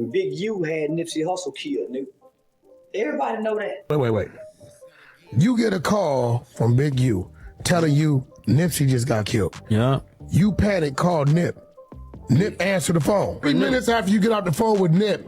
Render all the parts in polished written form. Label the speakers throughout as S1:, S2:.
S1: Big U had Nipsey Hussle killed, nigga. Everybody know that.
S2: Wait. You get a call from Big U telling you Nipsey just got killed.
S3: Yeah.
S2: You panic, call Nip. Nip answer the phone. 3 minutes after you get off the phone with Nip,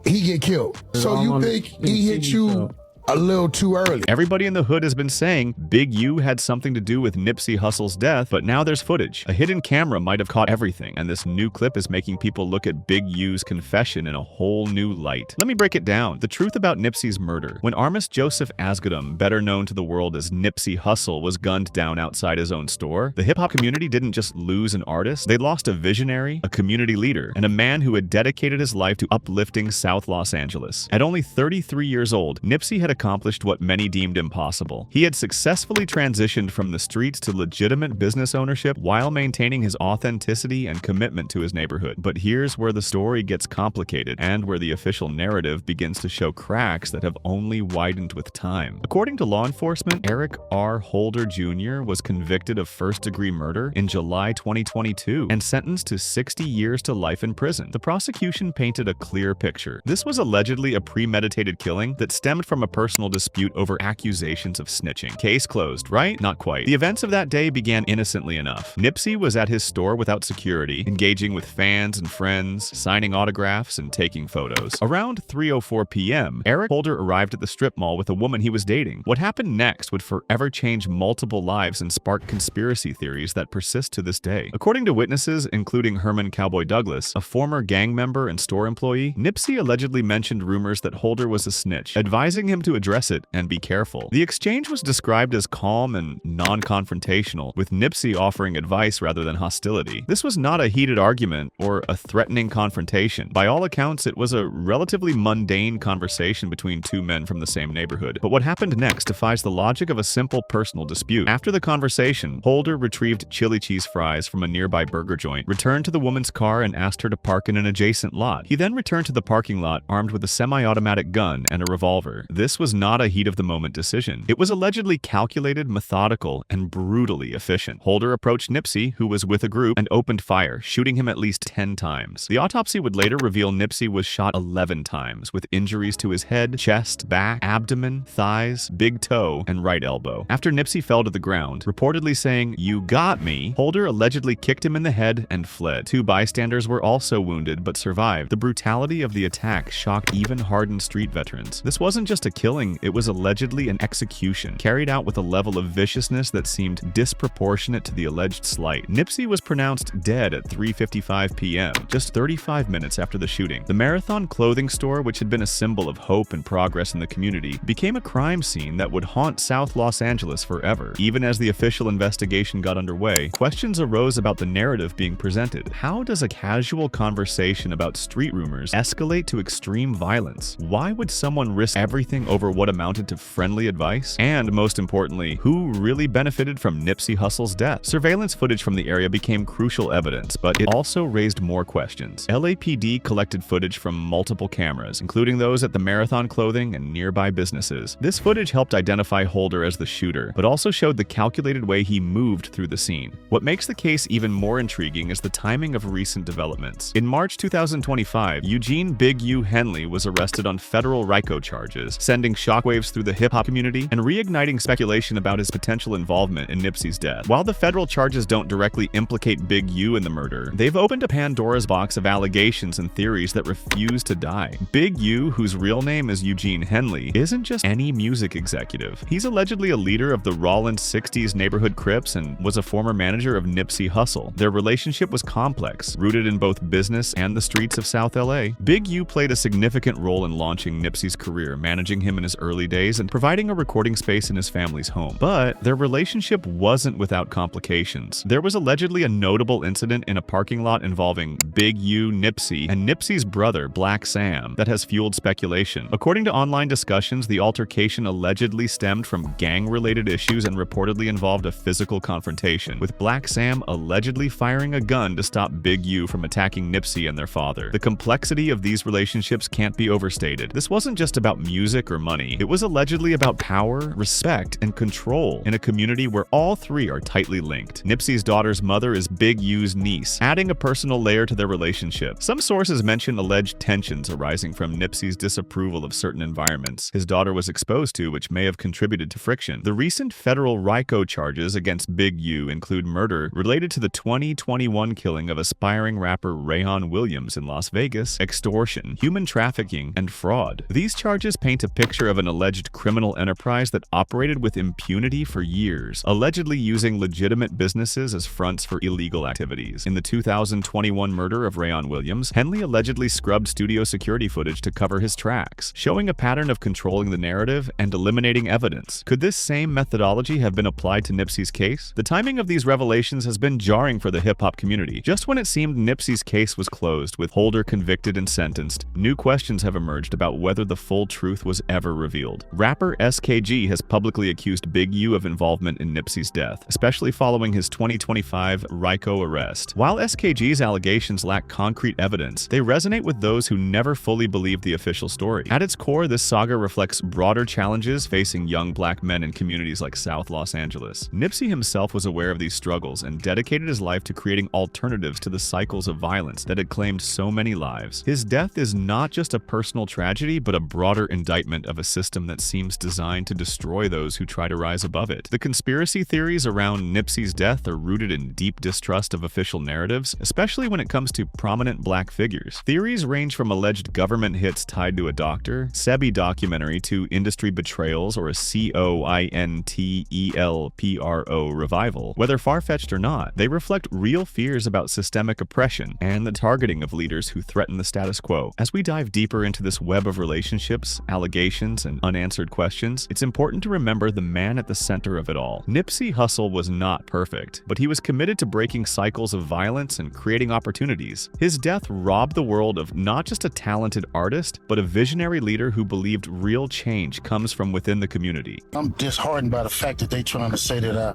S2: he get killed. So you think he hit you a little too early?
S4: Everybody in the hood has been saying Big U had something to do with Nipsey Hussle's death, but now there's footage. A hidden camera might have caught everything, and this new clip is making people look at Big U's confession in a whole new light. Let me break it down. The truth about Nipsey's murder. When Armis Joseph Asghedom, better known to the world as Nipsey Hussle, was gunned down outside his own store, the hip-hop community didn't just lose an artist, they lost a visionary, a community leader, and a man who had dedicated his life to uplifting South Los Angeles. At only 33 years old, Nipsey had accomplished what many deemed impossible. He had successfully transitioned from the streets to legitimate business ownership while maintaining his authenticity and commitment to his neighborhood. But here's where the story gets complicated and where the official narrative begins to show cracks that have only widened with time. According to law enforcement, Eric R. Holder Jr. was convicted of first-degree murder in July 2022 and sentenced to 60 years to life in prison. The prosecution painted a clear picture. This was allegedly a premeditated killing that stemmed from a personal dispute over accusations of snitching. Case closed, right? Not quite. The events of that day began innocently enough. Nipsey was at his store without security, engaging with fans and friends, signing autographs, and taking photos. Around 3:04 p.m., Eric Holder arrived at the strip mall with a woman he was dating. What happened next would forever change multiple lives and spark conspiracy theories that persist to this day. According to witnesses, including Herman Cowboy Douglas, a former gang member and store employee, Nipsey allegedly mentioned rumors that Holder was a snitch, advising him to address it and be careful. The exchange was described as calm and non-confrontational, with Nipsey offering advice rather than hostility. This was not a heated argument or a threatening confrontation. By all accounts, it was a relatively mundane conversation between two men from the same neighborhood. But what happened next defies the logic of a simple personal dispute. After the conversation, Holder retrieved chili cheese fries from a nearby burger joint, returned to the woman's car and asked her to park in an adjacent lot. He then returned to the parking lot armed with a semi-automatic gun and a revolver. This was not a heat-of-the-moment decision. It was allegedly calculated, methodical, and brutally efficient. Holder approached Nipsey, who was with a group, and opened fire, shooting him at least 10 times. The autopsy would later reveal Nipsey was shot 11 times, with injuries to his head, chest, back, abdomen, thighs, big toe, and right elbow. After Nipsey fell to the ground, reportedly saying, "You got me," Holder allegedly kicked him in the head and fled. 2 bystanders were also wounded but survived. The brutality of the attack shocked even hardened street veterans. This wasn't just a killing, it was allegedly an execution, carried out with a level of viciousness that seemed disproportionate to the alleged slight. Nipsey was pronounced dead at 3:55 p.m., just 35 minutes after the shooting. The Marathon clothing store, which had been a symbol of hope and progress in the community, became a crime scene that would haunt South Los Angeles forever. Even as the official investigation got underway, questions arose about the narrative being presented. How does a casual conversation about street rumors escalate to extreme violence? Why would someone risk everything over what amounted to friendly advice? And most importantly, who really benefited from Nipsey Hussle's death? Surveillance footage from the area became crucial evidence, but it also raised more questions. LAPD collected footage from multiple cameras, including those at the Marathon clothing and nearby businesses. This footage helped identify Holder as the shooter, but also showed the calculated way he moved through the scene. What makes the case even more intriguing is the timing of recent developments. In March 2025, Eugene Big U Henley was arrested on federal RICO charges, sending shockwaves through the hip-hop community and reigniting speculation about his potential involvement in Nipsey's death. While the federal charges don't directly implicate Big U in the murder, they've opened a Pandora's box of allegations and theories that refuse to die. Big U, whose real name is Eugene Henley, isn't just any music executive. He's allegedly a leader of the Rawlins 60s neighborhood Crips and was a former manager of Nipsey Hussle. Their relationship was complex, rooted in both business and the streets of South LA. Big U played a significant role in launching Nipsey's career, managing him in his early days and providing a recording space in his family's home. But their relationship wasn't without complications. There was allegedly a notable incident in a parking lot involving Big U, Nipsey, and Nipsey's brother, Black Sam, that has fueled speculation. According to online discussions, the altercation allegedly stemmed from gang-related issues and reportedly involved a physical confrontation, with Black Sam allegedly firing a gun to stop Big U from attacking Nipsey and their father. The complexity of these relationships can't be overstated. This wasn't just about music or money. It was allegedly about power, respect, and control in a community where all three are tightly linked. Nipsey's daughter's mother is Big U's niece, adding a personal layer to their relationship. Some sources mention alleged tensions arising from Nipsey's disapproval of certain environments his daughter was exposed to, which may have contributed to friction. The recent federal RICO charges against Big U include murder related to the 2021 killing of aspiring rapper Rayon Williams in Las Vegas, extortion, human trafficking, and fraud. These charges paint a picture of an alleged criminal enterprise that operated with impunity for years, allegedly using legitimate businesses as fronts for illegal activities. In the 2021 murder of Rayon Williams, Henley allegedly scrubbed studio security footage to cover his tracks, showing a pattern of controlling the narrative and eliminating evidence. Could this same methodology have been applied to Nipsey's case? The timing of these revelations has been jarring for the hip-hop community. Just when it seemed Nipsey's case was closed, with Holder convicted and sentenced, new questions have emerged about whether the full truth was ever revealed. Rapper SKG has publicly accused Big U of involvement in Nipsey's death, especially following his 2025 RICO arrest. While SKG's allegations lack concrete evidence, they resonate with those who never fully believed the official story. At its core, this saga reflects broader challenges facing young black men in communities like South Los Angeles. Nipsey himself was aware of these struggles and dedicated his life to creating alternatives to the cycles of violence that had claimed so many lives. His death is not just a personal tragedy, but a broader indictment of a system that seems designed to destroy those who try to rise above it. The conspiracy theories around Nipsey's death are rooted in deep distrust of official narratives, especially when it comes to prominent black figures. Theories range from alleged government hits tied to a doctor, Sebi documentary, to industry betrayals or a COINTELPRO revival. Whether far-fetched or not, they reflect real fears about systemic oppression and the targeting of leaders who threaten the status quo. As we dive deeper into this web of relationships, allegations, and unanswered questions, it's important to remember the man at the center of it all. Nipsey Hussle was not perfect, but he was committed to breaking cycles of violence and creating opportunities. His death robbed the world of not just a talented artist, but a visionary leader who believed real change comes from within the community.
S3: I'm disheartened by the fact that they trying to say that I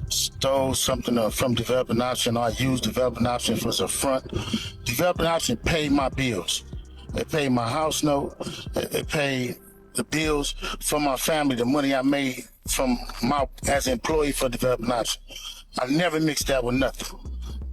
S3: stole something from Developing Option, or I used Developing Option as a front. Developing Option paid my bills. They paid my house note. They paid the bills for my family, the money I made as an employee for Developing Option. I never mixed that with nothing.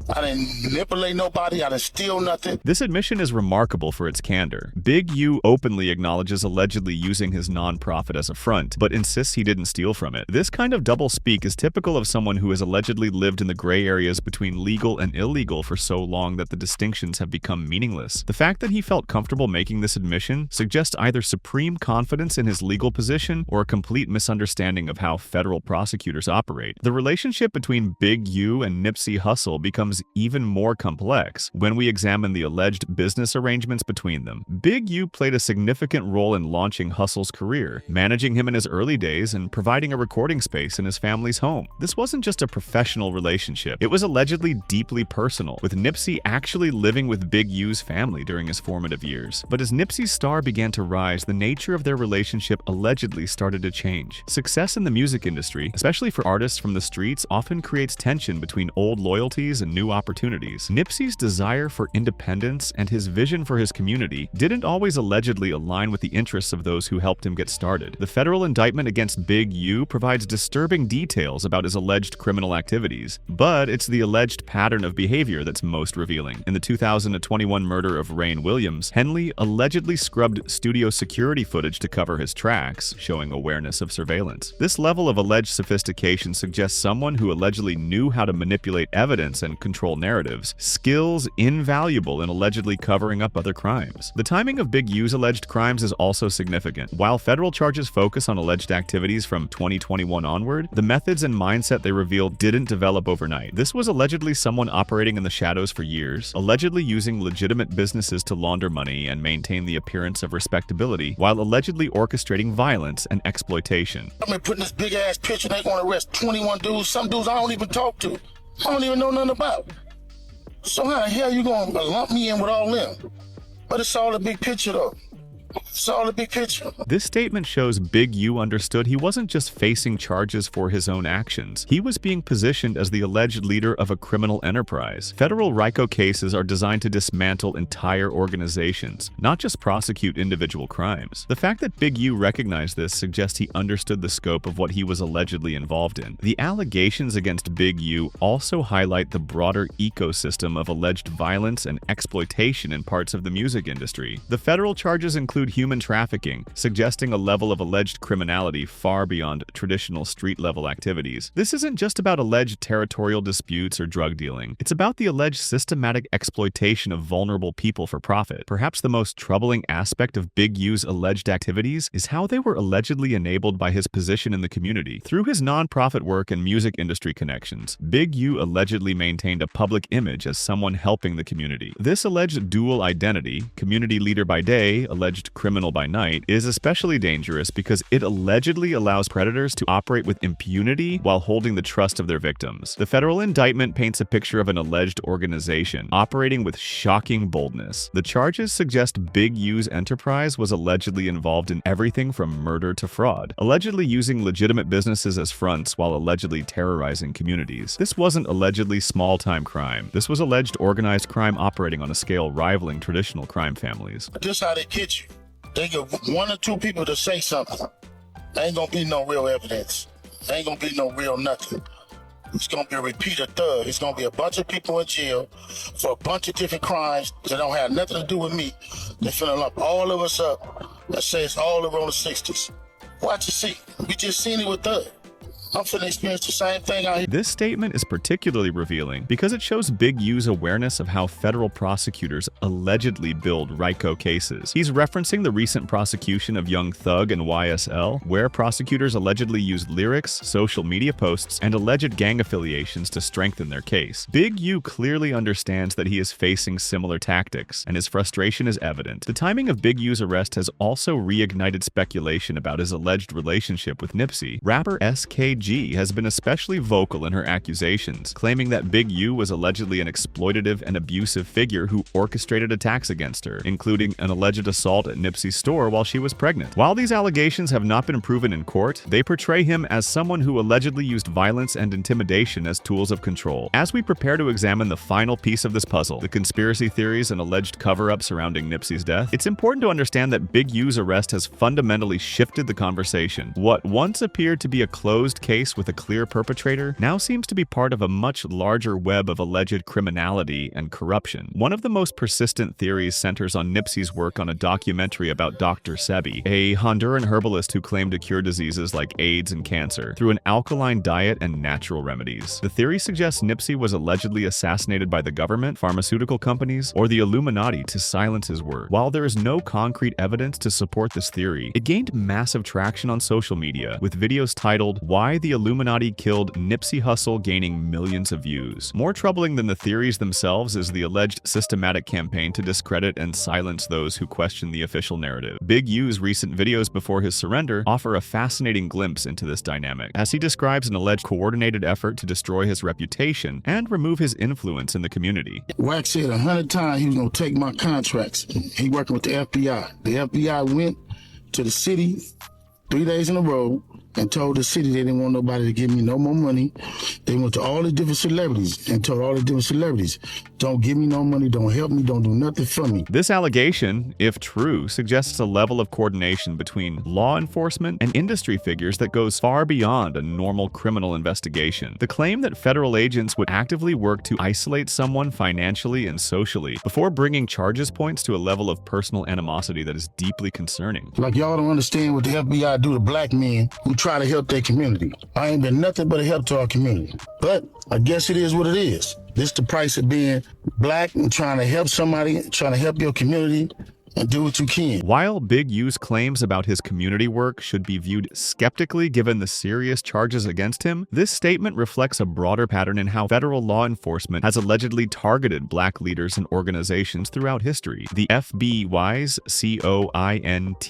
S3: I didn't manipulate nobody. I didn't steal nothing.
S4: This admission is remarkable for its candor. Big U openly acknowledges allegedly using his nonprofit as a front, but insists he didn't steal from it. This kind of doublespeak is typical of someone who has allegedly lived in the gray areas between legal and illegal for so long that the distinctions have become meaningless. The fact that he felt comfortable making this admission suggests either supreme confidence in his legal position or a complete misunderstanding of how federal prosecutors operate. The relationship between Big U and Nipsey Hussle becomes even more complex when we examine the alleged business arrangements between them. Big U played a significant role in launching Hussle's career, managing him in his early days and providing a recording space in his family's home. This wasn't just a professional relationship, it was allegedly deeply personal, with Nipsey actually living with Big U's family during his formative years. But as Nipsey's star began to rise, the nature of their relationship allegedly started to change. Success in the music industry, especially for artists from the streets, often creates tension between old loyalties and new opportunities. Nipsey's desire for independence and his vision for his community didn't always allegedly align with the interests of those who helped him get started. The federal indictment against Big U provides disturbing details about his alleged criminal activities, but it's the alleged pattern of behavior that's most revealing. In the 2021 murder of Rayon Williams, Henley allegedly scrubbed studio security footage to cover his tracks, showing awareness of surveillance. This level of alleged sophistication suggests someone who allegedly knew how to manipulate evidence and control narratives, skills invaluable in allegedly covering up other crimes. The timing of Big U's alleged crimes is also significant. While federal charges focus on alleged activities from 2021 onward, the methods and mindset they reveal didn't develop overnight. This was allegedly someone operating in the shadows for years, allegedly using legitimate businesses to launder money and maintain the appearance of respectability, while allegedly orchestrating violence and exploitation.
S3: I mean, putting this big ass picture, they want to arrest 21 dudes, some dudes I don't even talk to. I don't even know nothing about. So how the hell you gonna lump me in with all them? But it's all a big picture though. It's all the big picture.
S4: This statement shows Big U understood he wasn't just facing charges for his own actions. He was being positioned as the alleged leader of a criminal enterprise. Federal RICO cases are designed to dismantle entire organizations, not just prosecute individual crimes. The fact that Big U recognized this suggests he understood the scope of what he was allegedly involved in. The allegations against Big U also highlight the broader ecosystem of alleged violence and exploitation in parts of the music industry. The federal charges include human trafficking, suggesting a level of alleged criminality far beyond traditional street-level activities. This isn't just about alleged territorial disputes or drug dealing. It's about the alleged systematic exploitation of vulnerable people for profit. Perhaps the most troubling aspect of Big U's alleged activities is how they were allegedly enabled by his position in the community. Through his nonprofit work and music industry connections, Big U allegedly maintained a public image as someone helping the community. This alleged dual identity, community leader by day, alleged criminal by night, is especially dangerous because it allegedly allows predators to operate with impunity while holding the trust of their victims. The federal indictment paints a picture of an alleged organization operating with shocking boldness. The charges suggest Big U's enterprise was allegedly involved in everything from murder to fraud, allegedly using legitimate businesses as fronts while allegedly terrorizing communities. This wasn't allegedly small-time crime. This was alleged organized crime operating on a scale rivaling traditional crime families.
S3: This how they get you. They get one or two people to say something. Ain't gonna be no real evidence. Ain't gonna be no real nothing. It's gonna be a repeated thug. It's gonna be a bunch of people in jail for a bunch of different crimes that don't have nothing to do with me. They finna lump all of us up and say it's all around the 60s. Watch and see. We just seen it with thug. I'm finna experience the same thing out here.
S4: This statement is particularly revealing because it shows Big U's awareness of how federal prosecutors allegedly build RICO cases. He's referencing the recent prosecution of Young Thug and YSL, where prosecutors allegedly used lyrics, social media posts, and alleged gang affiliations to strengthen their case. Big U clearly understands that he is facing similar tactics, and his frustration is evident. The timing of Big U's arrest has also reignited speculation about his alleged relationship with Nipsey. Rapper SKG has been especially vocal in her accusations, claiming that Big U was allegedly an exploitative and abusive figure who orchestrated attacks against her, including an alleged assault at Nipsey's store while she was pregnant. While these allegations have not been proven in court, they portray him as someone who allegedly used violence and intimidation as tools of control. As we prepare to examine the final piece of this puzzle, the conspiracy theories and alleged cover-up surrounding Nipsey's death, it's important to understand that Big U's arrest has fundamentally shifted the conversation. What once appeared to be a closed case with a clear perpetrator now seems to be part of a much larger web of alleged criminality and corruption. One of the most persistent theories centers on Nipsey's work on a documentary about Dr. Sebi, a Honduran herbalist who claimed to cure diseases like AIDS and cancer through an alkaline diet and natural remedies. The theory suggests Nipsey was allegedly assassinated by the government, pharmaceutical companies, or the Illuminati to silence his work. While there is no concrete evidence to support this theory, it gained massive traction on social media, with videos titled "Why the Illuminati Killed Nipsey Hussle" gaining millions of views. More troubling than the theories themselves is the alleged systematic campaign to discredit and silence those who question the official narrative. Big U's recent videos before his surrender offer a fascinating glimpse into this dynamic, as he describes an alleged coordinated effort to destroy his reputation and remove his influence in the community.
S3: Wax said 100 times he was gonna take my contracts. He working with the FBI. The FBI went to the city 3 days in a row and told the city they didn't want nobody to give me no more money. They went to all the different celebrities and told all the different celebrities, don't give me no money, don't help me, don't do nothing for me.
S4: This allegation, if true, suggests a level of coordination between law enforcement and industry figures that goes far beyond a normal criminal investigation. The claim that federal agents would actively work to isolate someone financially and socially before bringing charges points to a level of personal animosity that is deeply concerning.
S3: Like y'all don't understand what the FBI do to black men who try to help their community. I ain't been nothing but a help to our community. But I guess it is what it is. This the price of being black and trying to help somebody, trying to help your community, and do what you can.
S4: While Big U's claims about his community work should be viewed skeptically given the serious charges against him, this statement reflects a broader pattern in how federal law enforcement has allegedly targeted black leaders and organizations throughout history. The FBI's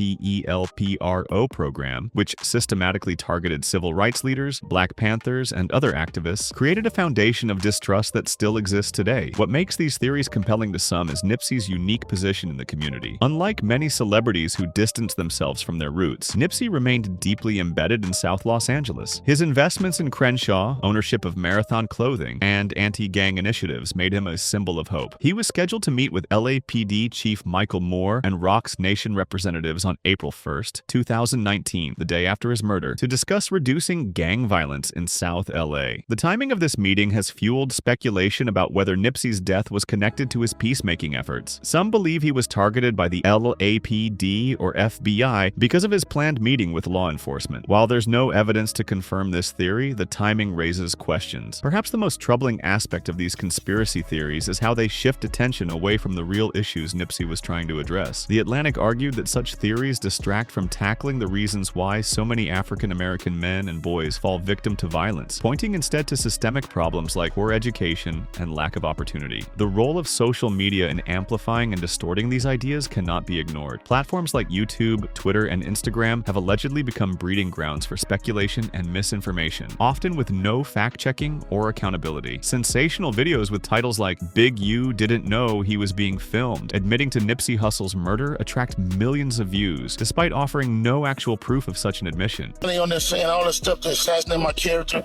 S4: COINTELPRO program, which systematically targeted civil rights leaders, Black Panthers, and other activists, created a foundation of distrust that still exists today. What makes these theories compelling to some is Nipsey's unique position in the community. identity. Unlike many celebrities who distanced themselves from their roots, Nipsey remained deeply embedded in South Los Angeles. His investments in Crenshaw, ownership of Marathon Clothing, and anti-gang initiatives made him a symbol of hope. He was scheduled to meet with LAPD Chief Michael Moore and Rock's Nation representatives on April 1st, 2019, the day after his murder, to discuss reducing gang violence in South LA. The timing of this meeting has fueled speculation about whether Nipsey's death was connected to his peacemaking efforts. Some believe he was targeted by the LAPD or FBI because of his planned meeting with law enforcement. While there's no evidence to confirm this theory, the timing raises questions. Perhaps the most troubling aspect of these conspiracy theories is how they shift attention away from the real issues Nipsey was trying to address. The Atlantic argued that such theories distract from tackling the reasons why so many African-American men and boys fall victim to violence, pointing instead to systemic problems like poor education and lack of opportunity. The role of social media in amplifying and distorting these ideas cannot be ignored. Platforms like YouTube, Twitter, and Instagram have allegedly become breeding grounds for speculation and misinformation, often with no fact-checking or accountability. Sensational videos with titles like "Big U didn't know he was being filmed," admitting to Nipsey Hussle's murder, attract millions of views, despite offering no actual proof of such an admission.
S3: They on there saying all this stuff to assassinate my character.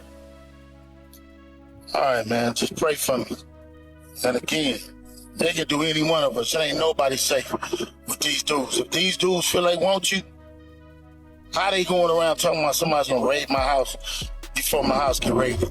S3: All right, man, just pray for me. And again, they can do any one of us. It ain't nobody safe with these dudes. If these dudes feel they want you, how they going around talking about somebody's gonna raid my house before my house get raided?